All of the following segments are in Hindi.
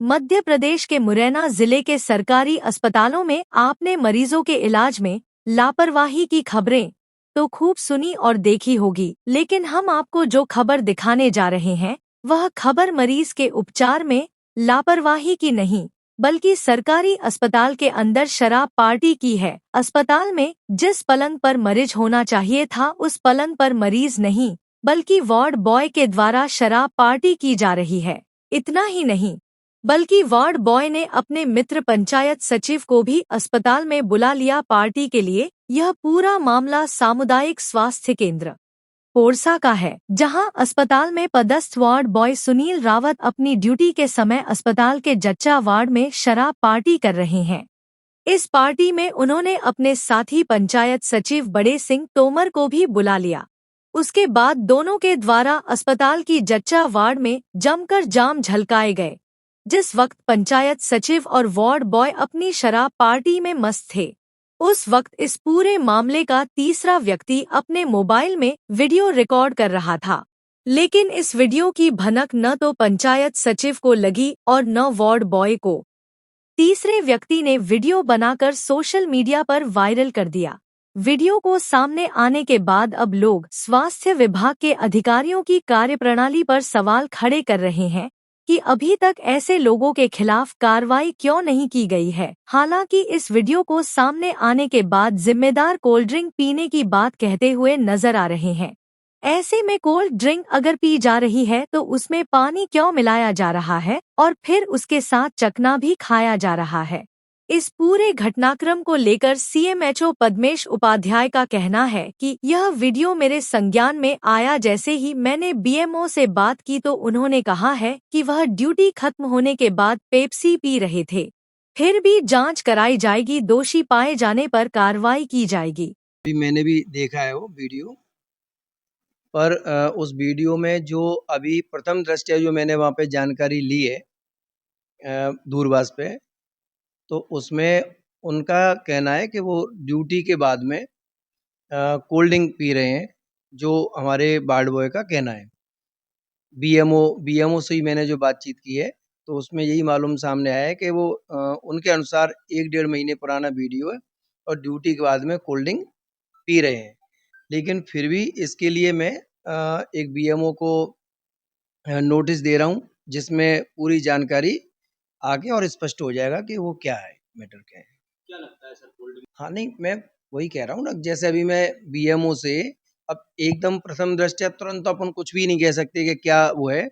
मध्य प्रदेश के मुरैना जिले के सरकारी अस्पतालों में आपने मरीजों के इलाज में लापरवाही की खबरें तो खूब सुनी और देखी होगी, लेकिन हम आपको जो खबर दिखाने जा रहे हैं वह खबर मरीज के उपचार में लापरवाही की नहीं, बल्कि सरकारी अस्पताल के अंदर शराब पार्टी की है। अस्पताल में जिस पलंग पर मरीज होना चाहिए था उस पलंग पर मरीज नहीं, बल्कि वार्ड बॉय के द्वारा शराब पार्टी की जा रही है। इतना ही नहीं, बल्कि वार्ड बॉय ने अपने मित्र पंचायत सचिव को भी अस्पताल में बुला लिया पार्टी के लिए। यह पूरा मामला सामुदायिक स्वास्थ्य केंद्र पोरसा का है, जहां अस्पताल में पदस्थ वार्ड बॉय सुनील रावत अपनी ड्यूटी के समय अस्पताल के जच्चा वार्ड में शराब पार्टी कर रहे हैं। इस पार्टी में उन्होंने अपने साथी पंचायत सचिव बड़े सिंह तोमर को भी बुला लिया। उसके बाद दोनों के द्वारा अस्पताल की जच्चा वार्ड में जमकर जाम झलकाए गए। जिस वक्त पंचायत सचिव और वार्ड बॉय अपनी शराब पार्टी में मस्त थे, उस वक्त इस पूरे मामले का तीसरा व्यक्ति अपने मोबाइल में वीडियो रिकॉर्ड कर रहा था। लेकिन इस वीडियो की भनक न तो पंचायत सचिव को लगी और न वार्ड बॉय को। तीसरे व्यक्ति ने वीडियो बनाकर सोशल मीडिया पर वायरल कर दिया। वीडियो को सामने आने के बाद अब लोग स्वास्थ्य विभाग के अधिकारियों की कार्यप्रणाली पर सवाल खड़े कर रहे हैं कि अभी तक ऐसे लोगों के खिलाफ कार्रवाई क्यों नहीं की गई है। हालांकि इस वीडियो को सामने आने के बाद जिम्मेदार कोल्ड ड्रिंक पीने की बात कहते हुए नजर आ रहे हैं। ऐसे में कोल्ड ड्रिंक अगर पी जा रही है तो उसमें पानी क्यों मिलाया जा रहा है और फिर उसके साथ चखना भी खाया जा रहा है। इस पूरे घटनाक्रम को लेकर सीएमएचओ पद्मेश उपाध्याय का कहना है कि यह वीडियो मेरे संज्ञान में आया जैसे ही मैंने बीएमओ से बात की तो उन्होंने कहा है कि वह ड्यूटी खत्म होने के बाद पेप्सी पी रहे थे। फिर भी जांच कराई जाएगी, दोषी पाए जाने पर कार्रवाई की जाएगी। मैंने भी देखा है वो वीडियो, पर उस वीडियो में जो अभी प्रथम दृष्टया जो मैंने वहाँ पे जानकारी ली है दूरभाष पे, तो उसमें उनका कहना है कि वो ड्यूटी के बाद में कोल्ड ड्रिंक पी रहे हैं, जो हमारे वार्ड बॉय का कहना है। बीएमओ से ही मैंने जो बातचीत की है तो उसमें यही मालूम सामने आया है कि वो उनके अनुसार 1-1.5 महीने पुराना वीडियो है और ड्यूटी के बाद में कोल्ड ड्रिंक पी रहे हैं। लेकिन फिर भी इसके लिए मैं एक बीएमओ को नोटिस दे रहा हूँ, जिसमें पूरी जानकारी आगे और स्पष्ट हो जाएगा कि वो क्या है, मैटर क्या है। क्या लगता है सर कोल्ड ड्रिंक? हाँ, नहीं, मैं वही कह रहा हूँ ना, जैसे अभी मैं बीएमओ से अब एकदम प्रथम दृष्टया तुरंत तो अपन कुछ भी नहीं कह सकते कि क्या वो है,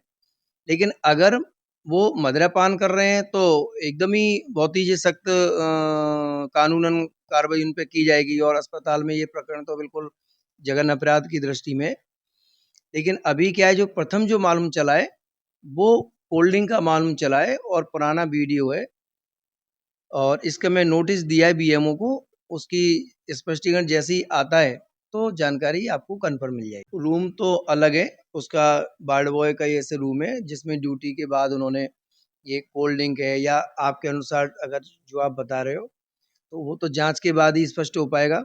लेकिन अगर वो मदिरापान कर रहे हैं तो एकदम ही बहुत ही सख्त कानूनन कार्रवाई उन पे की जाएगी और अस्पताल में ये प्रकरण तो बिल्कुल जघन्य अपराध की दृष्टि में। लेकिन अभी क्या है, जो प्रथम जो मालूम चला है वो कोल्ड ड्रिंक का मालूम चला है और पुराना वीडियो है, और इसका मैं नोटिस दिया है बीएमओ को। उसकी स्पष्टीकरण जैसे ही आता है तो जानकारी आपको कन्फर्म मिल जाएगी। रूम तो अलग है उसका, वार्ड बॉय का ऐसे रूम है जिसमें ड्यूटी के बाद उन्होंने ये कोल्ड ड्रिंक है या आपके अनुसार अगर जो आप बता रहे हो तो वो तो जांच के बाद ही स्पष्ट हो पाएगा।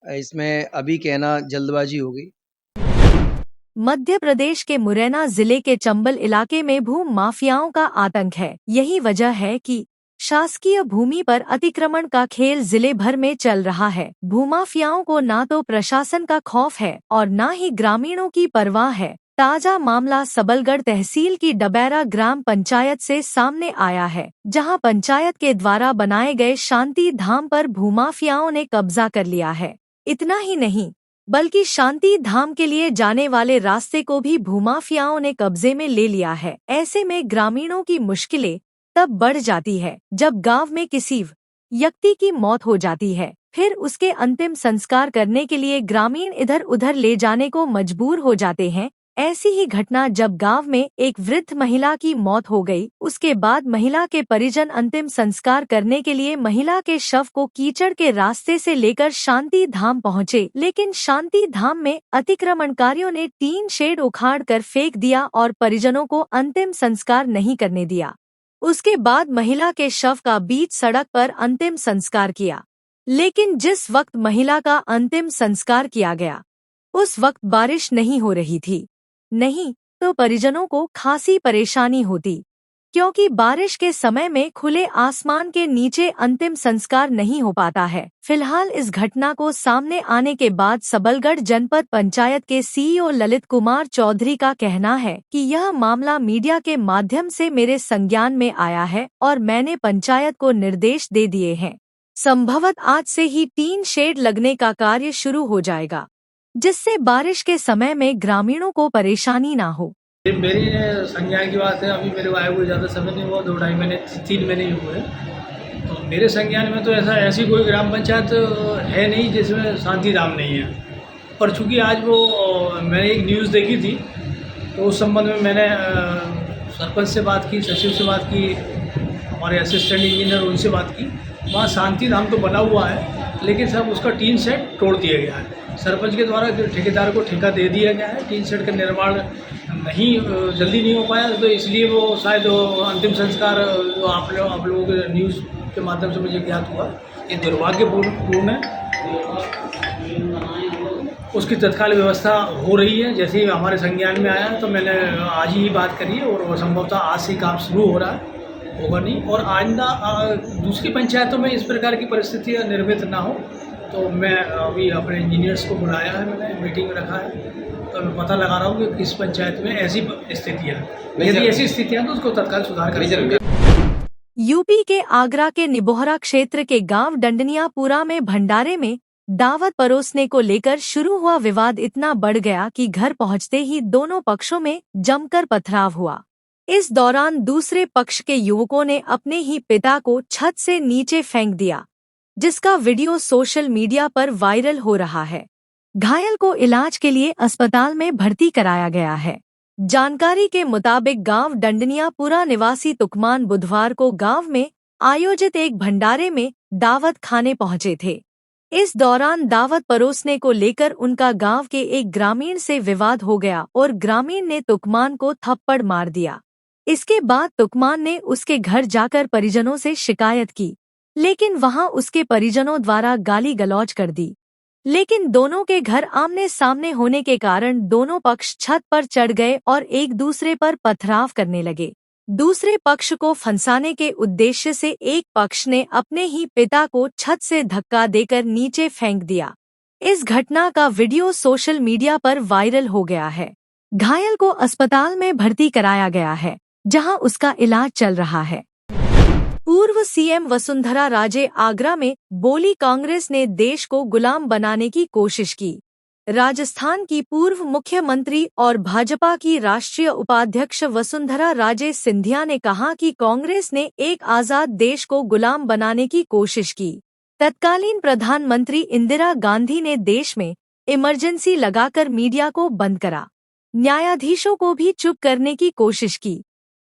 इसमें अभी कहना जल्दबाजी होगी। मध्य प्रदेश के मुरैना जिले के चंबल इलाके में भू माफियाओं का आतंक है। यही वजह है कि शासकीय भूमि पर अतिक्रमण का खेल जिले भर में चल रहा है। भूमाफियाओं को ना तो प्रशासन का खौफ है और ना ही ग्रामीणों की परवाह है। ताजा मामला सबलगढ़ तहसील की डबैरा ग्राम पंचायत से सामने आया है, जहां पंचायत के द्वारा बनाए गए शांति धाम पर भूमाफियाओं ने कब्जा कर लिया है। इतना ही नहीं, बल्कि शांति धाम के लिए जाने वाले रास्ते को भी भूमाफियाओं ने कब्जे में ले लिया है। ऐसे में ग्रामीणों की मुश्किलें तब बढ़ जाती है जब गांव में किसी व्यक्ति की मौत हो जाती है, फिर उसके अंतिम संस्कार करने के लिए ग्रामीण इधर उधर ले जाने को मजबूर हो जाते हैं। ऐसी ही घटना जब गांव में एक वृद्ध महिला की मौत हो गई, उसके बाद महिला के परिजन अंतिम संस्कार करने के लिए महिला के शव को कीचड़ के रास्ते से लेकर शांति धाम पहुंचे, लेकिन शांति धाम में अतिक्रमणकारियों ने टीन शेड उखाड़ कर फेंक दिया और परिजनों को अंतिम संस्कार नहीं करने दिया। उसके बाद महिला के शव का बीच सड़क पर अंतिम संस्कार किया। लेकिन जिस वक्त महिला का अंतिम संस्कार किया गया उस वक्त बारिश नहीं हो रही थी, नहीं तो परिजनों को खासी परेशानी होती। क्योंकि बारिश के समय में खुले आसमान के नीचे अंतिम संस्कार नहीं हो पाता है। फिलहाल इस घटना को सामने आने के बाद सबलगढ़ जनपद पंचायत के सीईओ ललित कुमार चौधरी का कहना है कि यह मामला मीडिया के माध्यम से मेरे संज्ञान में आया है और मैंने पंचायत को निर्देश दे दिए हैं। संभवतः आज से ही टीन शेड लगने का कार्य शुरू हो जाएगा, जिससे बारिश के समय में ग्रामीणों को परेशानी न हो। मेरी संज्ञान की बात है, अभी मेरे आए हुए ज़्यादा समय नहीं हुआ, 2-2.5 महीने 3 महीने ही हुए। तो मेरे संज्ञान में तो ऐसी कोई ग्राम पंचायत है नहीं जिसमें शांति धाम नहीं है। पर चूँकि आज मैंने एक न्यूज़ देखी थी, तो उस संबंध में मैंने सरपंच से बात की, सचिव से बात की, हमारे असिस्टेंट इंजीनियर उनसे बात की। वहाँ शांति धाम तो बना हुआ है, लेकिन सब उसका टीन शेड तोड़ दिया गया है। सरपंच के द्वारा ठेकेदार को ठेका दे दिया गया है। टीन शेड का निर्माण जल्दी नहीं हो पाया, तो इसलिए वो शायद अंतिम संस्कार जो आप लोगों के न्यूज़ के माध्यम से मुझे ज्ञात हुआ, ये दुर्भाग्यपूर्ण है। उसकी तत्काल व्यवस्था हो रही है। जैसे ही हमारे संज्ञान में आया तो मैंने आज ही बात करी है और संभवतः आज से काम शुरू हो रहा है, होगा नहीं। और आइंदा दूसरी पंचायतों में इस प्रकार की परिस्थितियाँ निर्मित ना हो, तो मैं अभी अपने इंजीनियर्स को बुलाया है, मैंने मीटिंग रखा है, तो मैं पता लगा रहा हूँ कि किस पंचायत में ऐसी स्थितियाँ, यदि ऐसी स्थितियाँ तो उसको तत्काल सुधार करें। यूपी के आगरा के निबोहरा क्षेत्र के गांव डंडनियापुरा में भंडारे में दावत परोसने को लेकर शुरू हुआ विवाद इतना बढ़ गया कि घर पहुंचते ही दोनों पक्षों में जमकर पथराव हुआ। इस दौरान दूसरे पक्ष के युवकों ने अपने ही पिता को छत से नीचे फेंक दिया, जिसका वीडियो सोशल मीडिया पर वायरल हो रहा है। घायल को इलाज के लिए अस्पताल में भर्ती कराया गया है। जानकारी के मुताबिक गांव डंडनियापुरा निवासी तुकमान बुधवार को गांव में आयोजित एक भंडारे में दावत खाने पहुंचे थे। इस दौरान दावत परोसने को लेकर उनका गांव के एक ग्रामीण से विवाद हो गया और ग्रामीण ने तुकमान को थप्पड़ मार दिया। इसके बाद तुकमान ने उसके घर जाकर परिजनों से शिकायत की, लेकिन वहां उसके परिजनों द्वारा गाली गलौज कर दी। लेकिन दोनों के घर आमने सामने होने के कारण दोनों पक्ष छत पर चढ़ गए और एक दूसरे पर पथराव करने लगे। दूसरे पक्ष को फंसाने के उद्देश्य से एक पक्ष ने अपने ही पिता को छत से धक्का देकर नीचे फेंक दिया। इस घटना का वीडियो सोशल मीडिया पर वायरल हो गया है। घायल को अस्पताल में भर्ती कराया गया है, जहां उसका इलाज चल रहा है। पूर्व सीएम वसुंधरा राजे आगरा में बोली, कांग्रेस ने देश को गुलाम बनाने की कोशिश की। राजस्थान की पूर्व मुख्यमंत्री और भाजपा की राष्ट्रीय उपाध्यक्ष वसुंधरा राजे सिंधिया ने कहा कि कांग्रेस ने एक आजाद देश को गुलाम बनाने की कोशिश की। तत्कालीन प्रधानमंत्री इंदिरा गांधी ने देश में इमरजेंसी लगाकर मीडिया को बंद करा, न्यायाधीशों को भी चुप करने की कोशिश की,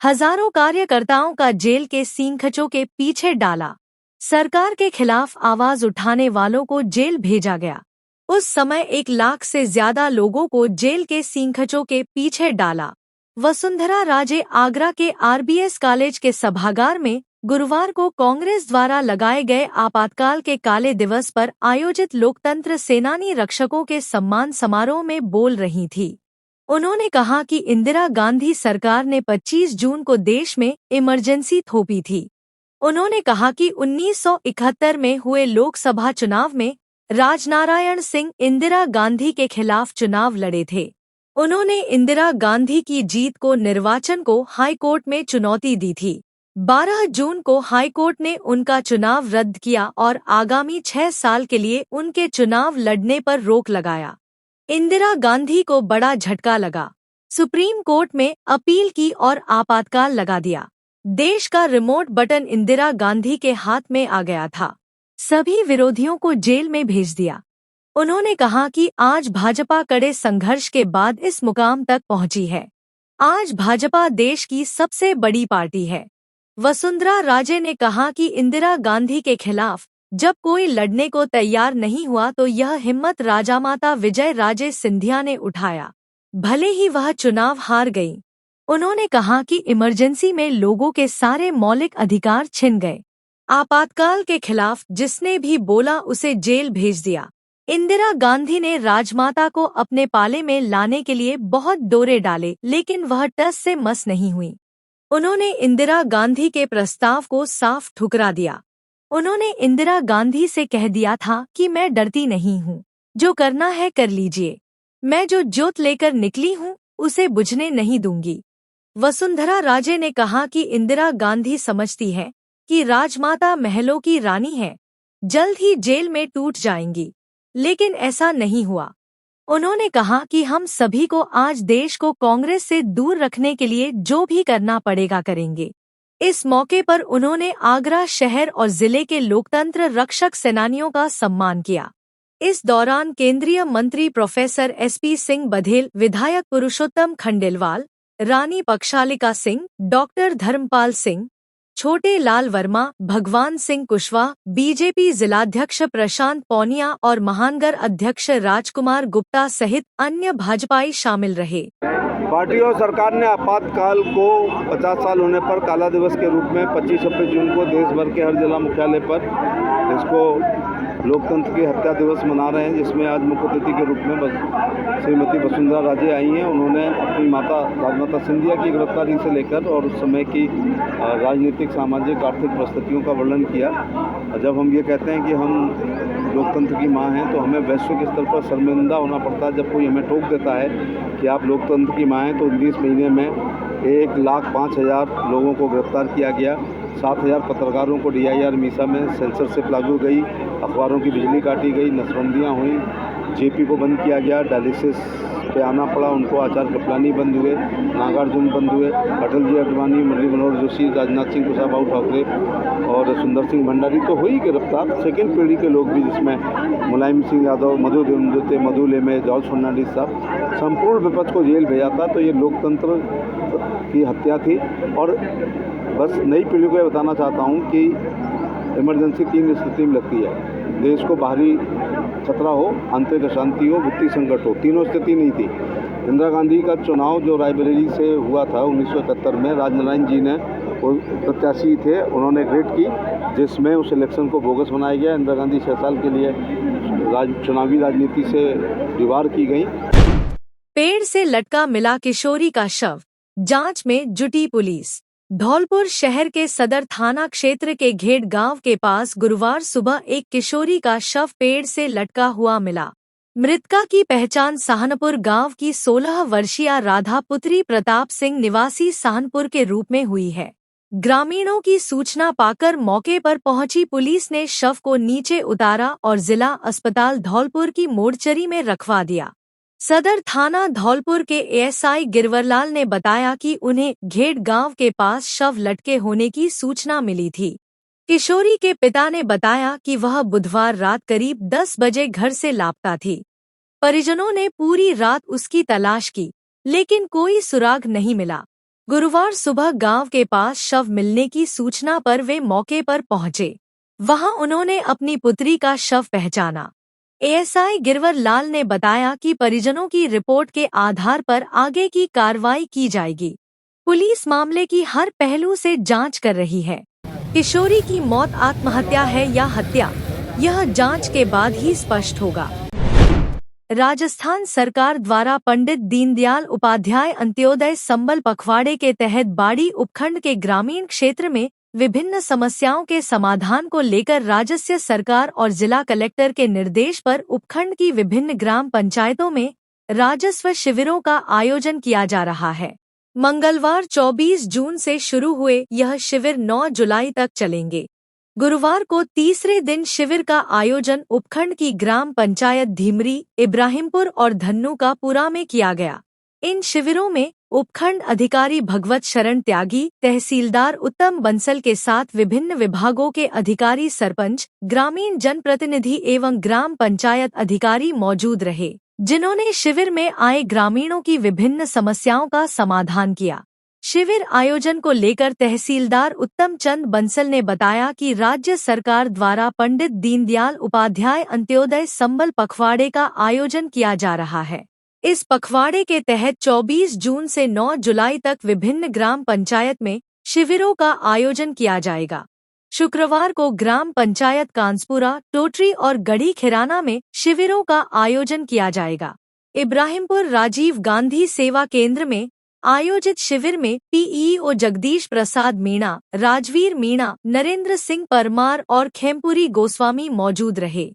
हजारों कार्यकर्ताओं का जेल के सींगखचों के पीछे डाला, सरकार के खिलाफ आवाज उठाने वालों को जेल भेजा गया। उस समय 1 लाख से ज्यादा लोगों को जेल के सींगखचों के पीछे डाला। वसुंधरा राजे आगरा के आरबीएस कॉलेज के सभागार में गुरुवार को कांग्रेस द्वारा लगाए गए आपातकाल के काले दिवस पर आयोजित लोकतंत्र सेनानी रक्षकों के सम्मान समारोह में बोल रही थी। उन्होंने कहा कि इंदिरा गांधी सरकार ने 25 जून को देश में इमरजेंसी थोपी थी। उन्होंने कहा कि 1971 में हुए लोकसभा चुनाव में राजनारायण सिंह इंदिरा गांधी के खिलाफ चुनाव लड़े थे। उन्होंने इंदिरा गांधी की जीत को निर्वाचन को हाईकोर्ट में चुनौती दी थी। 12 जून को हाईकोर्ट ने उनका चुनाव रद्द किया और आगामी 6 साल के लिए उनके चुनाव लड़ने पर रोक लगाया। इंदिरा गांधी को बड़ा झटका लगा। सुप्रीम कोर्ट में अपील की और आपातकाल लगा दिया। देश का रिमोट बटन इंदिरा गांधी के हाथ में आ गया था। सभी विरोधियों को जेल में भेज दिया। उन्होंने कहा कि आज भाजपा कड़े संघर्ष के बाद इस मुकाम तक पहुंची है। आज भाजपा देश की सबसे बड़ी पार्टी है। वसुंधरा राजे ने कहा कि इंदिरा गांधी के खिलाफ जब कोई लड़ने को तैयार नहीं हुआ तो यह हिम्मत राजामाता विजय राजे सिंधिया ने उठाया, भले ही वह चुनाव हार गई। उन्होंने कहा कि इमरजेंसी में लोगों के सारे मौलिक अधिकार छिन गए। आपातकाल के खिलाफ जिसने भी बोला उसे जेल भेज दिया। इंदिरा गांधी ने राजमाता को अपने पाले में लाने के लिए बहुत दौरे डाले, लेकिन वह टस से मस नहीं हुई। उन्होंने इंदिरा गांधी के प्रस्ताव को साफ ठुकरा दिया। उन्होंने इंदिरा गांधी से कह दिया था कि मैं डरती नहीं हूँ, जो करना है कर लीजिए, मैं जो ज्योत लेकर निकली हूँ उसे बुझने नहीं दूंगी। वसुंधरा राजे ने कहा कि इंदिरा गांधी समझती है कि राजमाता महलों की रानी है, जल्द ही जेल में टूट जाएंगी, लेकिन ऐसा नहीं हुआ। उन्होंने कहा कि हम सभी को आज देश को कांग्रेस से दूर रखने के लिए जो भी करना पड़ेगा करेंगे। इस मौके पर उन्होंने आगरा शहर और जिले के लोकतंत्र रक्षक सेनानियों का सम्मान किया। इस दौरान केंद्रीय मंत्री प्रोफेसर SP सिंह बघेल, विधायक पुरुषोत्तम खंडेलवाल, रानी पक्षालिका सिंह, डॉक्टर धर्मपाल सिंह, छोटे लाल वर्मा, भगवान सिंह कुशवाहा, बीजेपी जिलाध्यक्ष प्रशांत पौनिया और महानगर अध्यक्ष राजकुमार गुप्ता सहित अन्य भाजपाई शामिल रहे। पार्टी और सरकार ने आपातकाल को 50 साल होने पर काला दिवस के रूप में 25-26 जून को देश भर के हर जिला मुख्यालय पर इसको लोकतंत्र की हत्या दिवस मना रहे हैं, जिसमें आज मुख्य अतिथि के रूप में श्रीमती वसुंधरा राजे आई हैं। उन्होंने अपनी माता राजमाता सिंधिया की गिरफ्तारी से लेकर और उस समय की राजनीतिक, सामाजिक, आर्थिक परिस्थितियों का वर्णन किया। जब हम ये कहते हैं कि हम लोकतंत्र की माँ हैं तो हमें वैश्विक स्तर पर शर्मिंदा होना पड़ता है जब कोई हमें टोक देता है कि आप लोकतंत्र की माँ हैं। तो 19 महीने में 1,05,000 लोगों को गिरफ्तार किया गया, 7,000 पत्रकारों को DIR मीसा में सेंसरशिप लागू गई, अखबारों की बिजली काटी गई, नसबंदियाँ हुई, JP को बंद किया गया, डायलिसिस पे आना पड़ा उनको, आचार्य कृपलानी बंद हुए, नागार्जुन बंद हुए, अटल जी अडवाणी, मुरली मनोहर जोशी, राजनाथ सिंह, कुशाभाऊ ठाकरे और सुंदर सिंह भंडारी तो हुई गिरफ्तार। सेकेंड पीढ़ी के लोग भी, जिसमें मुलायम सिंह यादव, मधु देवते, मधु लेमे, जॉर्ज फर्नांडिस साहब, संपूर्ण विपक्ष को जेल भेजा था। तो ये लोकतंत्र की हत्या थी। और बस नई पीढ़ी को ये बताना चाहता हूँ कि इमरजेंसी 3 स्थिति में लगती है: देश को बाहरी खतरा हो, आंतरिक अशांति हो, वित्तीय संकट हो। तीनों स्थिति नहीं थी। इंदिरा गांधी का चुनाव जो रायबरेली से हुआ था 1971 में, राजनारायण जी ने वो प्रत्याशी थे, उन्होंने ग्रेट की, जिसमें उस इलेक्शन को बोगस बनाया गया। इंदिरा गांधी 6 साल के लिए चुनावी राजनीति से दीवार की गई। पेड़ से लटका मिला किशोरी का शव, जांच में जुटी पुलिस। धौलपुर शहर के सदर थाना क्षेत्र के घेट गांव के पास गुरुवार सुबह एक किशोरी का शव पेड़ से लटका हुआ मिला। मृतका की पहचान सहानपुर गांव की 16 वर्षीय राधा पुत्री प्रताप सिंह निवासी सहानपुर के रूप में हुई है। ग्रामीणों की सूचना पाकर मौके पर पहुंची पुलिस ने शव को नीचे उतारा और जिला अस्पताल धौलपुर की मोर्चरी में रखवा दिया। सदर थाना धौलपुर के ASI गिरवरलाल ने बताया कि उन्हें घेट गांव के पास शव लटके होने की सूचना मिली थी। किशोरी के पिता ने बताया कि वह बुधवार रात करीब 10 बजे घर से लापता थी। परिजनों ने पूरी रात उसकी तलाश की, लेकिन कोई सुराग नहीं मिला। गुरुवार सुबह गांव के पास शव मिलने की सूचना पर वे मौके पर पहुंचे। वहां उन्होंने अपनी पुत्री का शव पहचाना। ASI गिरवर लाल ने बताया कि परिजनों की रिपोर्ट के आधार पर आगे की कार्रवाई की जाएगी। पुलिस मामले की हर पहलू से जांच कर रही है। किशोरी की मौत आत्महत्या है या हत्या, यह जांच के बाद ही स्पष्ट होगा। राजस्थान सरकार द्वारा पंडित दीनदयाल उपाध्याय अंत्योदय संबल पखवाड़े के तहत बाड़ी उपखंड के ग्रामीण क्षेत्र में विभिन्न समस्याओं के समाधान को लेकर राज्य सरकार और जिला कलेक्टर के निर्देश पर उपखंड की विभिन्न ग्राम पंचायतों में राजस्व शिविरों का आयोजन किया जा रहा है। मंगलवार 24 जून से शुरू हुए यह शिविर 9 जुलाई तक चलेंगे। गुरुवार को तीसरे दिन शिविर का आयोजन उपखंड की ग्राम पंचायत धीमरी, इब्राहिमपुर और धन्नूकापुरा में किया गया। इन शिविरों में उपखंड अधिकारी भगवत शरण त्यागी, तहसीलदार उत्तम बंसल के साथ विभिन्न विभागों के अधिकारी, सरपंच, ग्रामीण जनप्रतिनिधि एवं ग्राम पंचायत अधिकारी मौजूद रहे, जिन्होंने शिविर में आए ग्रामीणों की विभिन्न समस्याओं का समाधान किया। शिविर आयोजन को लेकर तहसीलदार उत्तम चंद बंसल ने बताया कि राज्य सरकार द्वारा पंडित दीनदयाल उपाध्याय अंत्योदय संबल पखवाड़े का आयोजन किया जा रहा है। इस पखवाड़े के तहत 24 जून से 9 जुलाई तक विभिन्न ग्राम पंचायत में शिविरों का आयोजन किया जाएगा। शुक्रवार को ग्राम पंचायत कांसपुरा, टोटरी और गढ़ी खिराना में शिविरों का आयोजन किया जाएगा। इब्राहिमपुर राजीव गांधी सेवा केंद्र में आयोजित शिविर में पीईओ जगदीश प्रसाद मीणा, राजवीर मीणा, नरेंद्र सिंह परमार और खेमपुरी गोस्वामी मौजूद रहे।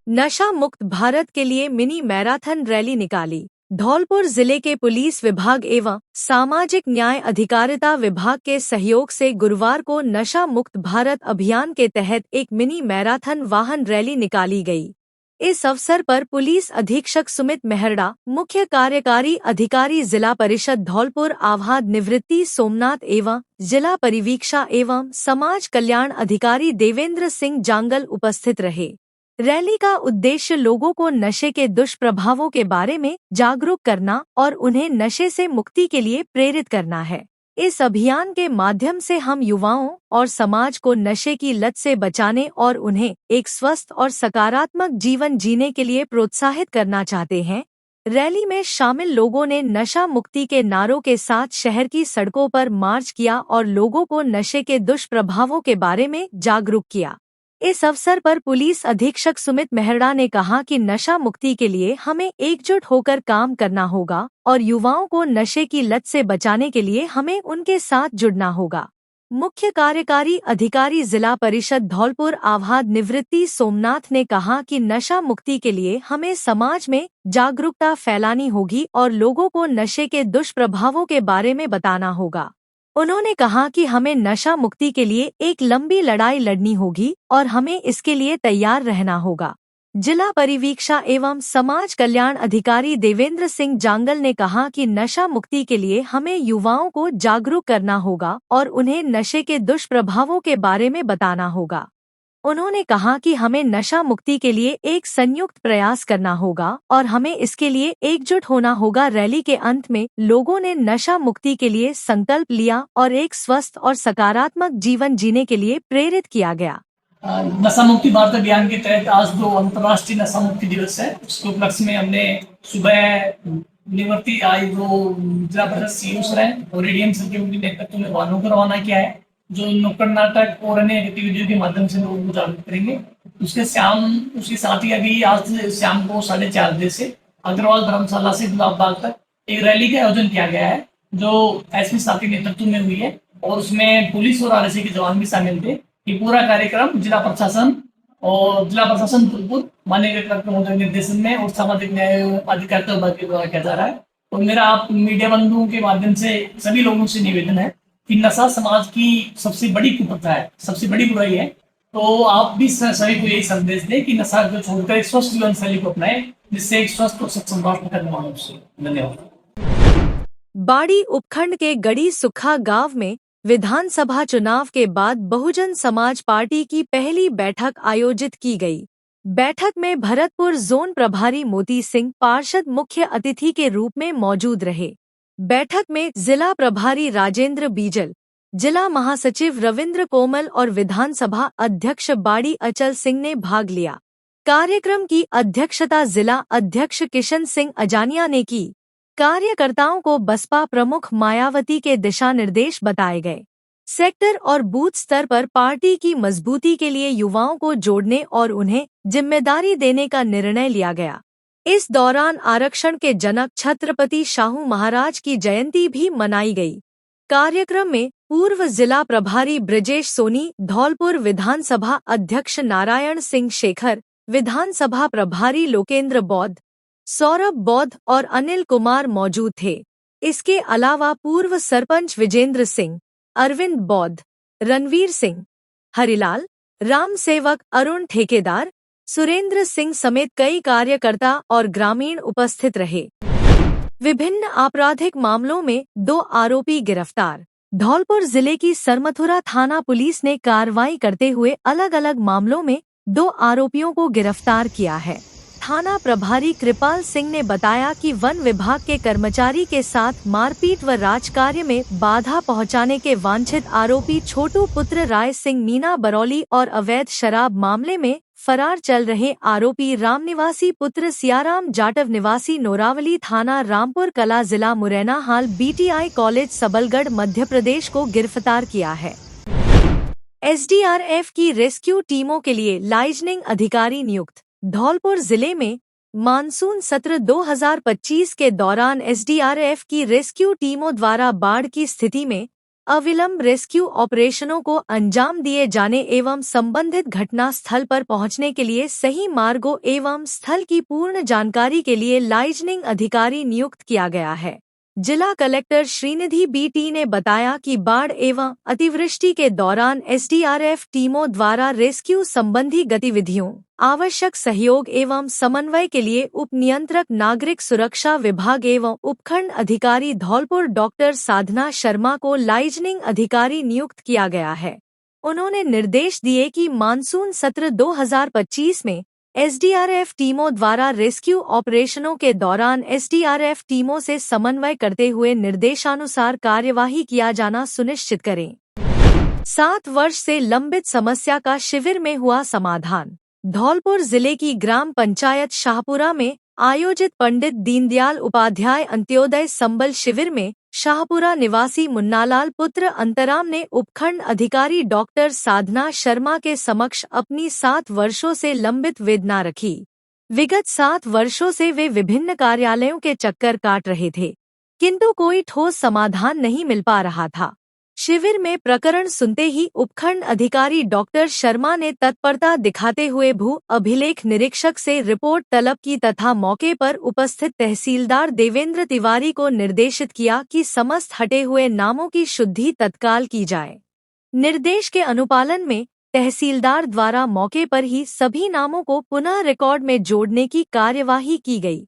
नशा मुक्त भारत के लिए मिनी मैराथन रैली निकाली। धौलपुर जिले के पुलिस विभाग एवं सामाजिक न्याय अधिकारिता विभाग के सहयोग से गुरुवार को नशा मुक्त भारत अभियान के तहत एक मिनी मैराथन वाहन रैली निकाली गई। इस अवसर पर पुलिस अधीक्षक सुमित मेहरड़ा, मुख्य कार्यकारी अधिकारी जिला परिषद धौलपुर आभाद निवृत्ति सोमनाथ एवं जिला परिवीक्षा एवं समाज कल्याण अधिकारी देवेंद्र सिंह जांगल उपस्थित रहे। रैली का उद्देश्य लोगों को नशे के दुष्प्रभावों के बारे में जागरूक करना और उन्हें नशे से मुक्ति के लिए प्रेरित करना है। इस अभियान के माध्यम से हम युवाओं और समाज को नशे की लत से बचाने और उन्हें एक स्वस्थ और सकारात्मक जीवन जीने के लिए प्रोत्साहित करना चाहते हैं। रैली में शामिल लोगों ने नशा मुक्ति के नारों के साथ शहर की सड़कों पर मार्च किया और लोगों को नशे के दुष्प्रभावों के बारे में जागरूक किया। इस अवसर पर पुलिस अधीक्षक सुमित मेहरड़ा ने कहा कि नशा मुक्ति के लिए हमें एकजुट होकर काम करना होगा और युवाओं को नशे की लत से बचाने के लिए हमें उनके साथ जुड़ना होगा। मुख्य कार्यकारी अधिकारी जिला परिषद धौलपुर आभाद निवृत्ति सोमनाथ ने कहा कि नशा मुक्ति के लिए हमें समाज में जागरूकता फैलानी होगी और लोगों को नशे के दुष्प्रभावों के बारे में बताना होगा। उन्होंने कहा कि हमें नशा मुक्ति के लिए एक लंबी लड़ाई लड़नी होगी और हमें इसके लिए तैयार रहना होगा। जिला परिवीक्षा एवं समाज कल्याण अधिकारी देवेंद्र सिंह जांगल ने कहा कि नशा मुक्ति के लिए हमें युवाओं को जागरूक करना होगा और उन्हें नशे के दुष्प्रभावों के बारे में बताना होगा। उन्होंने कहा कि हमें नशा मुक्ति के लिए एक संयुक्त प्रयास करना होगा और हमें इसके लिए एकजुट होना होगा। रैली के अंत में लोगों ने नशा मुक्ति के लिए संकल्प लिया और एक स्वस्थ और सकारात्मक जीवन जीने के लिए प्रेरित किया गया। नशा मुक्ति भारत अभियान के तहत आज जो अंतर्राष्ट्रीय नशा मुक्ति दिवस है, उसके उपलक्ष्य में हमने सुबह निवृत्ति आई जो जिला परिषद सीईओ रहे और एडीएम सर के नेतृत्व में वाहनों को रवाना किया है, जो नुक्कड़ नाटक और अन्य गतिविधियों के माध्यम से लोगों को जागरूक करेंगे। उसके साथ ही अभी आज शाम को 4:30 बजे से अग्रवाल धर्मशाला से गुलाब बाग तक एक रैली का आयोजन किया गया है, जो एसपी साहब के नेतृत्व में हुई है और उसमें पुलिस और आरएसए के जवान भी शामिल थे। ये पूरा कार्यक्रम जिला प्रशासन धौलपुर माननीय कलेक्टर महोदय के निर्देशन में और सामाजिक न्याय अधिकारिता विभाग के द्वारा किया जा रहा है। और मेरा आप मीडिया बंधुओं के माध्यम से सभी लोगों से निवेदन है कि नशा समाज की सबसे बड़ी कुप्रथा है, सबसे बड़ी बुराई है। तो आप भी सभी को यही संदेश दें कि नशा को छोड़कर एक स्वस्थ जीवन शैली को अपनाएं, जिससे एक स्वस्थ और सक्षम राष्ट्र का निर्माण हो सके। धन्यवाद। बाड़ी उपखंड के गड़ी सुखा गांव में विधानसभा चुनाव के बाद बहुजन समाज पार्टी की पहली बैठक आयोजित की गई। बैठक में भरतपुर जोन प्रभारी मोती सिंह पार्षद मुख्य अतिथि के रूप में मौजूद रहे। बैठक में जिला प्रभारी राजेंद्र बीजल, जिला महासचिव रविंद्र कोमल और विधानसभा अध्यक्ष बाड़ी अचल सिंह ने भाग लिया। कार्यक्रम की अध्यक्षता जिला अध्यक्ष किशन सिंह अजानिया ने की। कार्यकर्ताओं को बसपा प्रमुख मायावती के दिशा निर्देश बताए गए। सेक्टर और बूथ स्तर पर पार्टी की मजबूती के लिए युवाओं को जोड़ने और उन्हें जिम्मेदारी देने का निर्णय लिया गया। इस दौरान आरक्षण के जनक छत्रपति शाहू महाराज की जयंती भी मनाई गई। कार्यक्रम में पूर्व जिला प्रभारी ब्रजेश सोनी, धौलपुर विधानसभा अध्यक्ष नारायण सिंह शेखर, विधानसभा प्रभारी लोकेंद्र बौद्ध, सौरभ बौद्ध और अनिल कुमार मौजूद थे। इसके अलावा पूर्व सरपंच विजेंद्र सिंह, अरविंद बौद्ध, रणवीर सिंह, हरिलाल, राम सेवक, अरुण ठेकेदार, सुरेंद्र सिंह समेत कई कार्यकर्ता और ग्रामीण उपस्थित रहे। विभिन्न आपराधिक मामलों में 2 आरोपी गिरफ्तार। धौलपुर जिले की सरमथुरा थाना पुलिस ने कार्रवाई करते हुए अलग अलग मामलों में 2 आरोपियों को गिरफ्तार किया है। थाना प्रभारी कृपाल सिंह ने बताया कि वन विभाग के कर्मचारी के साथ मारपीट व राजकार्य में बाधा पहुंचाने के वांछित आरोपी छोटू पुत्र राय सिंह मीना बरौली और अवैध शराब मामले में फरार चल रहे आरोपी राम निवासी पुत्र सियाराम जाटव निवासी नोरावली थाना रामपुर कला जिला मुरैना हाल बीटीआई कॉलेज सबलगढ़ मध्य प्रदेश को गिरफ्तार किया है। एसडीआरएफ की रेस्क्यू टीमों के लिए लाइजनिंग अधिकारी नियुक्त। धौलपुर जिले में मानसून सत्र 2025 के दौरान एसडीआरएफ की रेस्क्यू टीमों द्वारा बाढ़ की स्थिति में अविलंब रेस्क्यू ऑपरेशनों को अंजाम दिए जाने एवं संबंधित घटना स्थल पर पहुंचने के लिए सही मार्गों एवं स्थल की पूर्ण जानकारी के लिए लाइजनिंग अधिकारी नियुक्त किया गया है। जिला कलेक्टर श्रीनिधि बीटी ने बताया कि बाढ़ एवं अतिवृष्टि के दौरान एसडीआरएफ टीमों द्वारा रेस्क्यू संबंधी गतिविधियों, आवश्यक सहयोग एवं समन्वय के लिए उप नियंत्रक नागरिक सुरक्षा विभाग एवं उपखंड अधिकारी धौलपुर डॉक्टर साधना शर्मा को लाइजनिंग अधिकारी नियुक्त किया गया है। उन्होंने निर्देश दिए कि मानसून सत्र 2025 में एसडीआरएफ टीमों द्वारा रेस्क्यू ऑपरेशनों के दौरान एसडीआरएफ टीमों से समन्वय करते हुए निर्देशानुसार कार्यवाही किया जाना सुनिश्चित करें। 7 वर्ष से लंबित समस्या का शिविर में हुआ समाधान। धौलपुर जिले की ग्राम पंचायत शाहपुरा में आयोजित पंडित दीनदयाल उपाध्याय अंत्योदय संबल शिविर में शाहपुरा निवासी मुन्नालाल पुत्र अंतराम ने उपखंड अधिकारी डॉक्टर साधना शर्मा के समक्ष अपनी 7 वर्षों से लंबित वेदना रखी। विगत 7 वर्षों से वे विभिन्न कार्यालयों के चक्कर काट रहे थे, किंतु कोई ठोस समाधान नहीं मिल पा रहा था। शिविर में प्रकरण सुनते ही उपखंड अधिकारी डॉक्टर शर्मा ने तत्परता दिखाते हुए भू अभिलेख निरीक्षक से रिपोर्ट तलब की तथा मौके पर उपस्थित तहसीलदार देवेंद्र तिवारी को निर्देशित किया कि समस्त हटे हुए नामों की शुद्धि तत्काल की जाए। निर्देश के अनुपालन में तहसीलदार द्वारा मौके पर ही सभी नामों को पुनः रिकॉर्ड में जोड़ने की कार्यवाही की गई।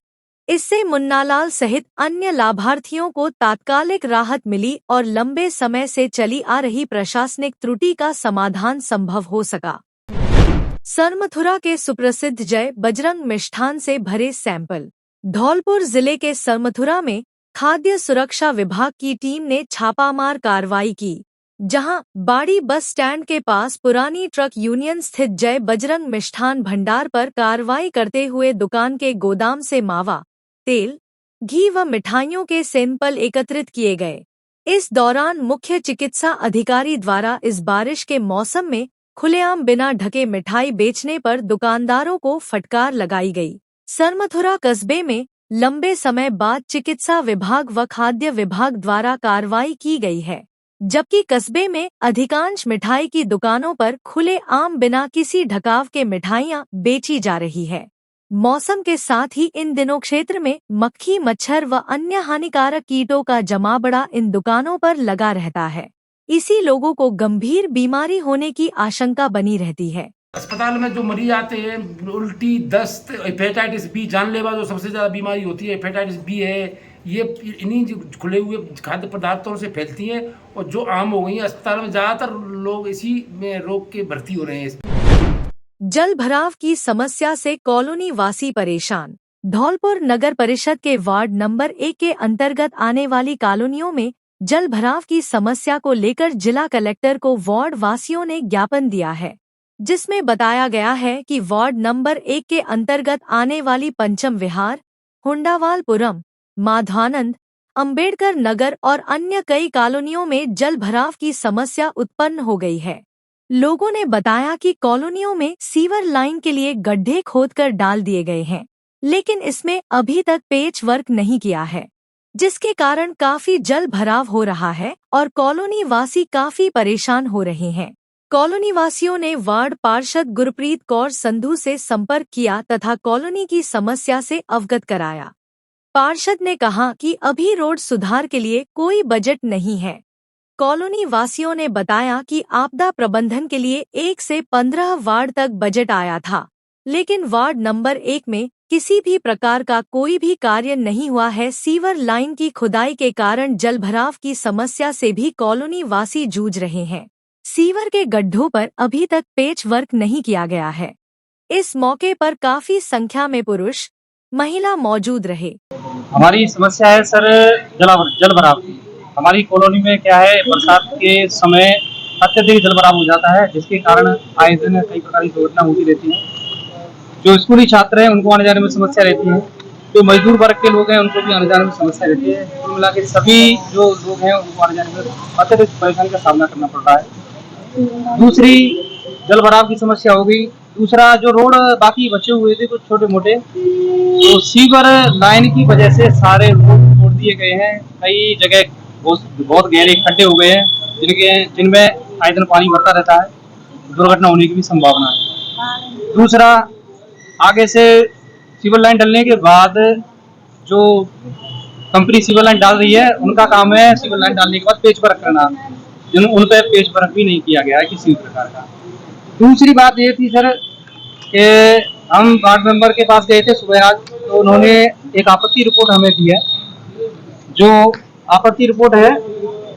इससे मुन्नालाल सहित अन्य लाभार्थियों को तात्कालिक राहत मिली और लंबे समय से चली आ रही प्रशासनिक त्रुटि का समाधान संभव हो सका। सरमथुरा के सुप्रसिद्ध जय बजरंग मिष्ठान से भरे सैंपल। धौलपुर जिले के सरमथुरा में खाद्य सुरक्षा विभाग की टीम ने छापामार कार्रवाई की, जहां बाड़ी बस स्टैंड के पास पुरानी ट्रक यूनियन स्थित जय बजरंग मिष्ठान भंडार पर कार्रवाई करते हुए दुकान के गोदाम से मावा, तेल, घी व मिठाइयों के सैंपल एकत्रित किए गए। इस दौरान मुख्य चिकित्सा अधिकारी द्वारा इस बारिश के मौसम में खुलेआम बिना ढके मिठाई बेचने पर दुकानदारों को फटकार लगाई गई। सरमथुरा कस्बे में लंबे समय बाद चिकित्सा विभाग व खाद्य विभाग द्वारा कार्रवाई की गई है, जबकि कस्बे में अधिकांश मिठाई की दुकानों पर खुले आम बिना किसी ढकाव के मिठाइयां बेची जा रही है। मौसम के साथ ही इन दिनों क्षेत्र में मक्खी, मच्छर व अन्य हानिकारक कीटों का जमावड़ा इन दुकानों पर लगा रहता है। इसी लोगों को गंभीर बीमारी होने की आशंका बनी रहती है। अस्पताल में जो मरीज आते हैं, उल्टी, दस्त, हेपेटाइटिस बी, जानलेवा जो सबसे ज्यादा बीमारी होती है हेपेटाइटिस बी है, ये इन्हीं खुले हुए खाद्य पदार्थों से फैलती हैं और जो आम हो गई है। अस्पताल में ज्यादातर लोग इसी में रोग के भर्ती हो रहे हैं। जल भराव की समस्या से कॉलोनी वासी परेशान। धौलपुर नगर परिषद के वार्ड नंबर 1 के अंतर्गत आने वाली कॉलोनियों में जल भराव की समस्या को लेकर जिला कलेक्टर को वार्ड वासियों ने ज्ञापन दिया है, जिसमें बताया गया है कि वार्ड नंबर 1 के अंतर्गत आने वाली पंचम विहार, हुंडावालपुरम, माधवानंद, अंबेडकर नगर और अन्य कई कॉलोनियों में जल भराव की समस्या उत्पन्न हो गई है। लोगों ने बताया कि कॉलोनियों में सीवर लाइन के लिए गड्ढे खोदकर डाल दिए गए हैं, लेकिन इसमें अभी तक पेच वर्क नहीं किया है, जिसके कारण काफी जल भराव हो रहा है और कॉलोनी वासी काफी परेशान हो रहे हैं। कॉलोनी वासियों ने वार्ड पार्षद गुरप्रीत कौर संधू से संपर्क किया तथा कॉलोनी की समस्या से अवगत कराया। पार्षद ने कहा कि अभी रोड सुधार के लिए कोई बजट नहीं है। कॉलोनी वासियों ने बताया कि आपदा प्रबंधन के लिए 1 से 15 वार्ड तक बजट आया था, लेकिन वार्ड नंबर 1 में किसी भी प्रकार का कोई भी कार्य नहीं हुआ है। सीवर लाइन की खुदाई के कारण जल भराव की समस्या से भी कॉलोनी वासी जूझ रहे हैं। सीवर के गड्ढों पर अभी तक पेच वर्क नहीं किया गया है। इस मौके पर काफी संख्या में पुरुष, महिला मौजूद रहे। हमारी समस्या है सर जल भराव की। हमारी कॉलोनी में क्या है, बरसात के समय अत्यधिक जल भराव हो जाता है, जिसके कारण आए दिन कई प्रकार की दुर्घटना होती रहती है। जो स्कूली छात्र हैं उनको आने जाने में समस्या रहती है, जो मजदूर वर्ग के लोग हैं उनको भी आने जाने में समस्या रहती है। कुल मिला के सभी जो लोग हैं उनको आने जाने में अत्यधिक परेशानी का सामना करना पड़ रहा है। दूसरी जल भराव की समस्या हो गई। दूसरा जो रोड बाकी बचे हुए थे कुछ छोटे मोटे, तो सीवर लाइन की वजह से सारे रोड तोड़ दिए गए हैं। कई जगह बहुत गहरे खड्डे हो गए हैं जिनमें आए दिन पानी भरता रहता है, दुर्घटना होने की भी संभावना है। दूसरा, आगे से सीवर लाइन डलने के बाद जो कंपनी सीवर लाइन डाल रही है उनका काम है सीवर लाइन डालने के बाद पेच वर्क करना, उन पर पेच वर्क भी नहीं किया गया है किसी भी प्रकार का। दूसरी बात ये थी सर कि हम वार्ड मेंबर के पास गए थे सुबह आज, तो उन्होंने एक आपत्ति रिपोर्ट हमें दी है। जो आपत्ति रिपोर्ट है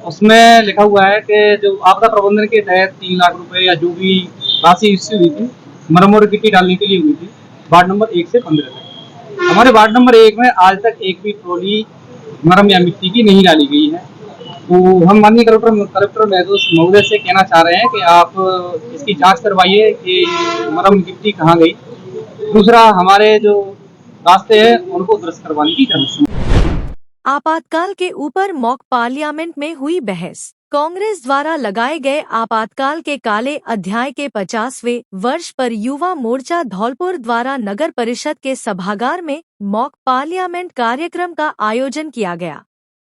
उसमें लिखा हुआ है कि जो आपदा प्रबंधन के तहत 3 लाख रुपए या जो भी राशि इससे हुई थी मरम्मत और गिट्टी डालने के लिए हुई थी वार्ड नंबर 1 से 15 तक। हमारे वार्ड नंबर 1 में आज तक एक भी ट्रॉली मरम या मिट्टी की नहीं डाली गई है। तो हम माननीय कलेक्टर महोदय से कहना चाह रहे हैं कि आप इसकी जांच करवाइए कि मरम गिट्टी कहाँ गई। दूसरा, हमारे जो रास्ते हैं उनको दुरुस्त करवाने की जरूरत है। आपातकाल के ऊपर मॉक पार्लियामेंट में हुई बहस। कांग्रेस द्वारा लगाए गए आपातकाल के काले अध्याय के 50वें वर्ष पर युवा मोर्चा धौलपुर द्वारा नगर परिषद के सभागार में मॉक पार्लियामेंट कार्यक्रम का आयोजन किया गया,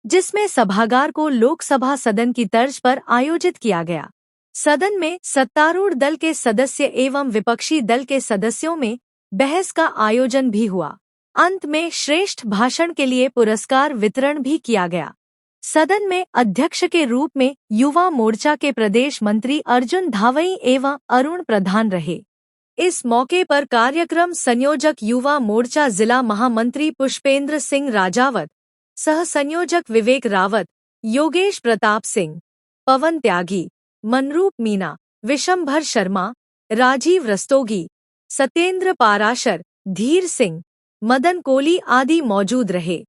जिसमें सभागार को लोकसभा सदन की तर्ज पर आयोजित किया गया। सदन में सत्तारूढ़ दल के सदस्य एवं विपक्षी दल के सदस्यों में बहस का आयोजन भी हुआ। अंत में श्रेष्ठ भाषण के लिए पुरस्कार वितरण भी किया गया। सदन में अध्यक्ष के रूप में युवा मोर्चा के प्रदेश मंत्री अर्जुन धावई एवं अरुण प्रधान रहे। इस मौके पर कार्यक्रम संयोजक युवा मोर्चा जिला महामंत्री पुष्पेंद्र सिंह राजावत, सह संयोजक विवेक रावत, योगेश प्रताप सिंह, पवन त्यागी, मनरूप मीना, विशंभर शर्मा, राजीव रस्तोगी, सत्येंद्र पाराशर, धीर सिंह, मदन कोली आदि मौजूद रहे।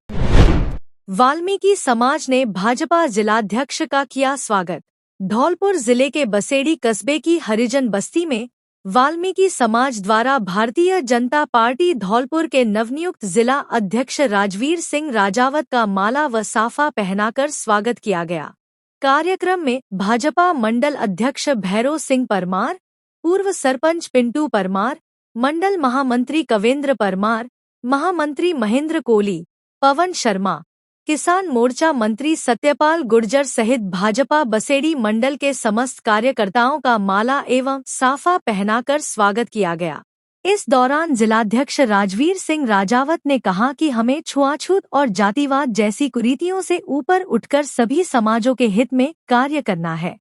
वाल्मीकि समाज ने भाजपा जिलाध्यक्ष का किया स्वागत। धौलपुर जिले के बसेड़ी कस्बे की हरिजन बस्ती में वाल्मीकि समाज द्वारा भारतीय जनता पार्टी धौलपुर के नवनियुक्त जिला अध्यक्ष राजवीर सिंह राजावत का माला व साफा पहनाकर स्वागत किया गया। कार्यक्रम में भाजपा मंडल अध्यक्ष भैरव सिंह परमार, पूर्व सरपंच पिंटू परमार, मंडल महामंत्री कवेंद्र परमार, महामंत्री महेंद्र कोली, पवन शर्मा, किसान मोर्चा मंत्री सत्यपाल गुर्जर सहित भाजपा बसेड़ी मंडल के समस्त कार्यकर्ताओं का माला एवं साफा पहनाकर स्वागत किया गया। इस दौरान जिलाध्यक्ष राजवीर सिंह राजावत ने कहा कि हमें छुआछूत और जातिवाद जैसी कुरीतियों से ऊपर उठकर सभी समाजों के हित में कार्य करना है।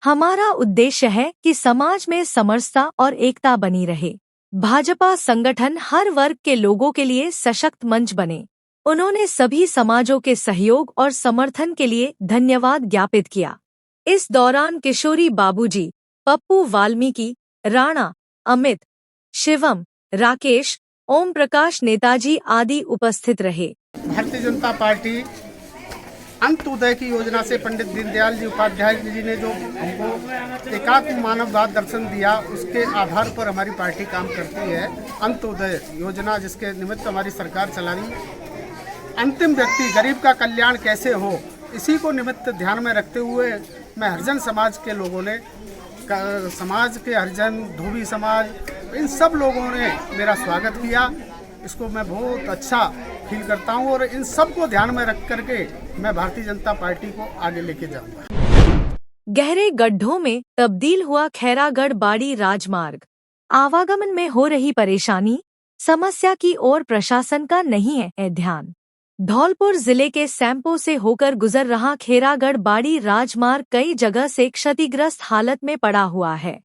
हमारा उद्देश्य है कि समाज में समरसता और एकता बनी रहे। भाजपा संगठन हर वर्ग के लोगों के लिए सशक्त मंच बने। उन्होंने सभी समाजों के सहयोग और समर्थन के लिए धन्यवाद ज्ञापित किया। इस दौरान किशोरी बाबूजी, पप्पू वाल्मीकि, राणा, अमित, शिवम, राकेश, ओम प्रकाश नेताजी आदि उपस्थित रहे। भारतीय जनता पार्टी अंत्योदय की योजना से पंडित दीनदयाल जी उपाध्याय जी ने जो हमको एकात्म मानववाद दर्शन दिया, उसके आधार पर हमारी पार्टी काम करती है। अंत्योदय योजना जिसके निमित्त हमारी सरकार चला रही, अंतिम व्यक्ति गरीब का कल्याण कैसे हो, इसी को निमित्त ध्यान में रखते हुए मैं हरिजन समाज के लोगों ने, समाज के हरिजन, धोबी समाज, इन सब लोगों ने मेरा स्वागत किया। इसको मैं बहुत अच्छा फील करता हूँ और इन सब को ध्यान में रख करके मैं भारतीय जनता पार्टी को आगे लेके जाऊंगा। गहरे गड्ढों में तब्दील हुआ खैरागढ़ बाड़ी राजमार्ग। आवागमन में हो रही परेशानी, समस्या की ओर प्रशासन का नहीं है ध्यान। धौलपुर जिले के सैंपो से होकर गुजर रहा खैरागढ़ बाड़ी राजमार्ग कई जगह से क्षतिग्रस्त हालत में पड़ा हुआ है।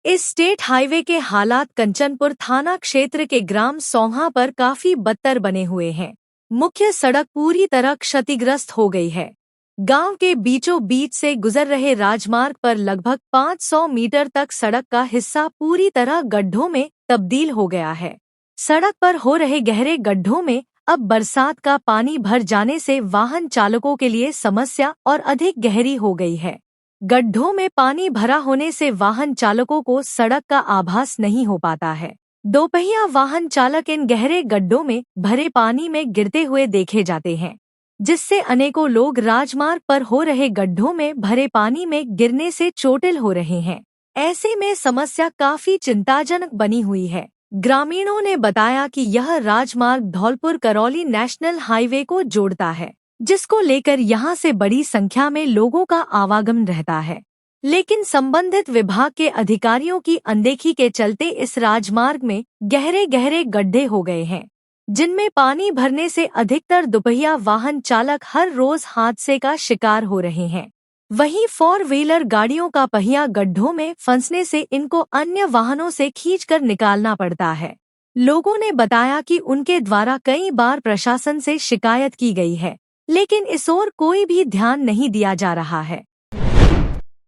इस स्टेट हाईवे के हालात कंचनपुर थाना क्षेत्र के ग्राम सौहा पर काफी बदतर बने हुए हैं। मुख्य सड़क पूरी तरह क्षतिग्रस्त हो गई है। गांव के बीचों बीच से गुजर रहे राजमार्ग पर लगभग 500 मीटर तक सड़क का हिस्सा पूरी तरह गड्ढों में तब्दील हो गया है। सड़क पर हो रहे गहरे गड्ढों में अब बरसात का पानी भर जाने से वाहन चालकों के लिए समस्या और अधिक गहरी हो गई है। गड्ढों में पानी भरा होने से वाहन चालकों को सड़क का आभास नहीं हो पाता है। दोपहिया वाहन चालक इन गहरे गड्ढों में भरे पानी में गिरते हुए देखे जाते हैं, जिससे अनेकों लोग राजमार्ग पर हो रहे गड्ढों में भरे पानी में गिरने से चोटिल हो रहे हैं। ऐसे में समस्या काफी चिंताजनक बनी हुई है। ग्रामीणों ने बताया कि यह राजमार्ग धौलपुर करौली नेशनल हाईवे को जोड़ता है, जिसको लेकर यहां से बड़ी संख्या में लोगों का आवागमन रहता है। लेकिन संबंधित विभाग के अधिकारियों की अनदेखी के चलते इस राजमार्ग में गहरे गहरे गड्ढे हो गए हैं, जिनमें पानी भरने से अधिकतर दुपहिया वाहन चालक हर रोज हादसे का शिकार हो रहे हैं। वहीं 4 व्हीलर गाड़ियों का पहिया गड्ढों में फंसने से इनको अन्य वाहनों से खींचकर निकालना पड़ता है। लोगों ने बताया कि उनके द्वारा कई बार प्रशासन से शिकायत की गई है, लेकिन इस ओर कोई भी ध्यान नहीं दिया जा रहा है।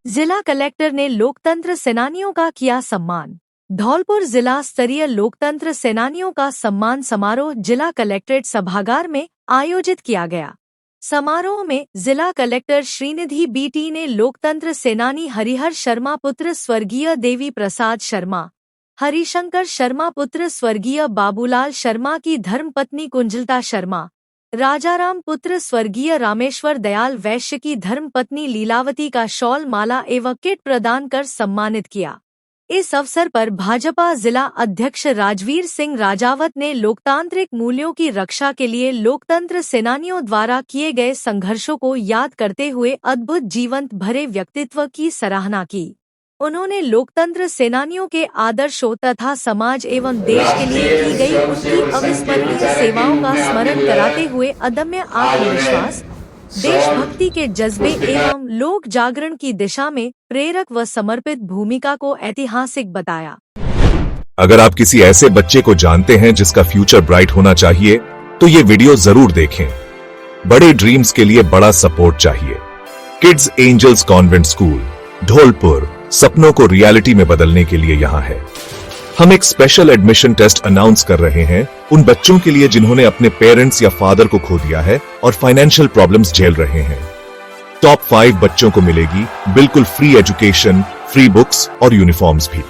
जिला कलेक्टर ने लोकतंत्र सेनानियों का किया सम्मान। धौलपुर जिला स्तरीय लोकतंत्र सेनानियों का सम्मान समारोह जिला कलेक्ट्रेट सभागार में आयोजित किया गया। समारोह में जिला कलेक्टर श्रीनिधि बीटी ने लोकतंत्र सेनानी हरिहर शर्मा पुत्र स्वर्गीय देवी प्रसाद शर्मा, हरिशंकर शर्मा पुत्र स्वर्गीय बाबूलाल शर्मा की धर्मपत्नी कुंजलता शर्मा, राजाराम पुत्र स्वर्गीय रामेश्वर दयाल वैश्य की धर्मपत्नी लीलावती का शॉल माला एवं किट प्रदान कर सम्मानित किया। इस अवसर पर भाजपा जिला अध्यक्ष राजवीर सिंह राजावत ने लोकतांत्रिक मूल्यों की रक्षा के लिए लोकतंत्र सेनानियों द्वारा किए गए संघर्षों को याद करते हुए अद्भुत जीवंत भरे व्यक्तित्व की सराहना की। उन्होंने लोकतंत्र सेनानियों के आदर्शों तथा समाज एवं देश के लिए की गई उनकी अविस्मरणीय सेवाओं का स्मरण कराते हुए अदम्य आत्मविश्वास, देशभक्ति के जज्बे एवं लोक जागरण की दिशा में प्रेरक व समर्पित भूमिका को ऐतिहासिक बताया। अगर आप किसी ऐसे बच्चे को जानते हैं जिसका फ्यूचर ब्राइट होना चाहिए, तो ये वीडियो जरूर देखें। बड़े ड्रीम्स के लिए बड़ा सपोर्ट चाहिए। Kids angels convent school Dholpur सपनों को रियलिटी में बदलने के लिए यहाँ है। हम एक स्पेशल एडमिशन टेस्ट अनाउंस कर रहे हैं उन बच्चों के लिए जिन्होंने अपने पेरेंट्स या फादर को खो दिया है और फाइनेंशियल प्रॉब्लम्स झेल रहे हैं। टॉप 5 बच्चों को मिलेगी बिल्कुल फ्री एजुकेशन, फ्री बुक्स और यूनिफॉर्म्स भी।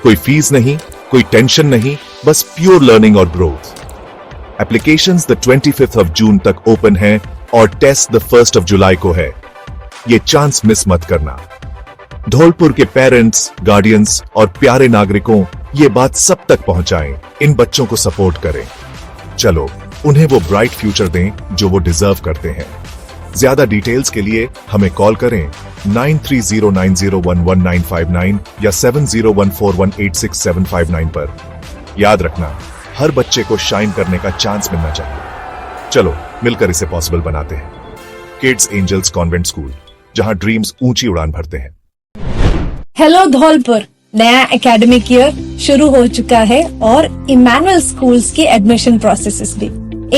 कोई फीस नहीं, कोई टेंशन नहीं, बस प्योर लर्निंग और growth. Applications the 25th of June तक ओपन है और test the 1st of July को है। ये चांस मिस मत करना। धौलपुर के पेरेंट्स, गार्डियंस और प्यारे नागरिकों ये बात सब तक पहुंचाएं। इन बच्चों को सपोर्ट करें। चलो उन्हें वो ब्राइट फ्यूचर दें जो वो डिजर्व करते हैं। ज्यादा डिटेल्स के लिए हमें कॉल करें 9309011959 या 7014186759 पर। याद रखना, हर बच्चे को शाइन करने का चांस मिलना चाहिए। चलो मिलकर इसे पॉसिबल बनाते हैं। किड्स एंजल्स कॉन्वेंट स्कूल, जहां ड्रीम्स ऊंची उड़ान भरते हैं। हेलो धौलपुर, नया एकेडमिक ईयर शुरू हो चुका है और इमैनुअल स्कूल्स के एडमिशन प्रोसेसेस भी।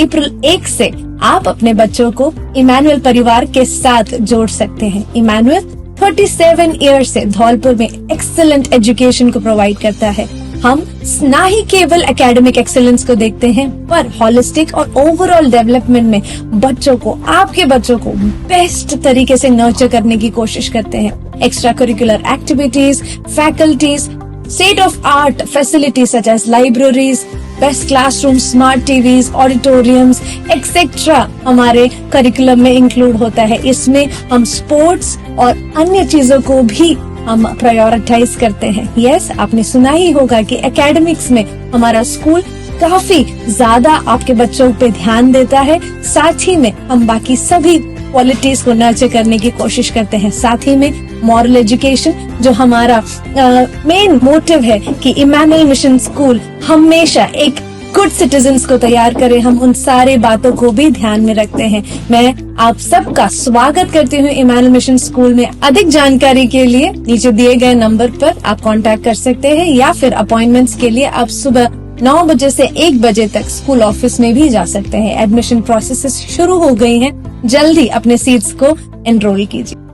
अप्रैल 1 से आप अपने बच्चों को इमैनुअल परिवार के साथ जोड़ सकते हैं। इमैनुअल 37 ईयर्स से धौलपुर में एक्सीलेंट एजुकेशन को प्रोवाइड करता है। हम न ही केवल एकेडमिक एक्सीलेंस को देखते हैं, पर हॉलिस्टिक और ओवरऑल डेवलपमेंट में आपके बच्चों को बेस्ट तरीके से नर्चर करने की कोशिश करते हैं। Extra curricular activities, faculties, state of art facilities such as libraries, best classroom, smart TVs, auditoriums etcetera हमारे करिकुलम में इंक्लूड होता है। इसमें हम स्पोर्ट्स और अन्य चीजों को भी हम प्रायोरिटाइज करते हैं। यस, आपने सुना ही होगा कि एकेडमिक्स में हमारा स्कूल काफी ज्यादा आपके बच्चों पे ध्यान देता है। साथ ही में हम बाकी सभी क्वालिटीज को नर्चर करने की कोशिश करते हैं। साथ ही में मॉरल एजुकेशन, जो हमारा मेन मोटिव है कि इमैनुअल मिशन स्कूल हमेशा एक गुड सिटीजन्स को तैयार करे, हम उन सारे बातों को भी ध्यान में रखते हैं। मैं आप सबका स्वागत करती हूँ इमैनुअल मिशन स्कूल में। अधिक जानकारी के लिए नीचे दिए गए नंबर पर आप कांटेक्ट कर सकते हैं या फिर अपॉइंटमेंट्स के लिए आप सुबह 9 बजे से 1 बजे तक स्कूल ऑफिस में भी जा सकते हैं। एडमिशन प्रोसेस शुरू हो गई हैं, जल्दी अपने सीट्स को एनरोल कीजिए।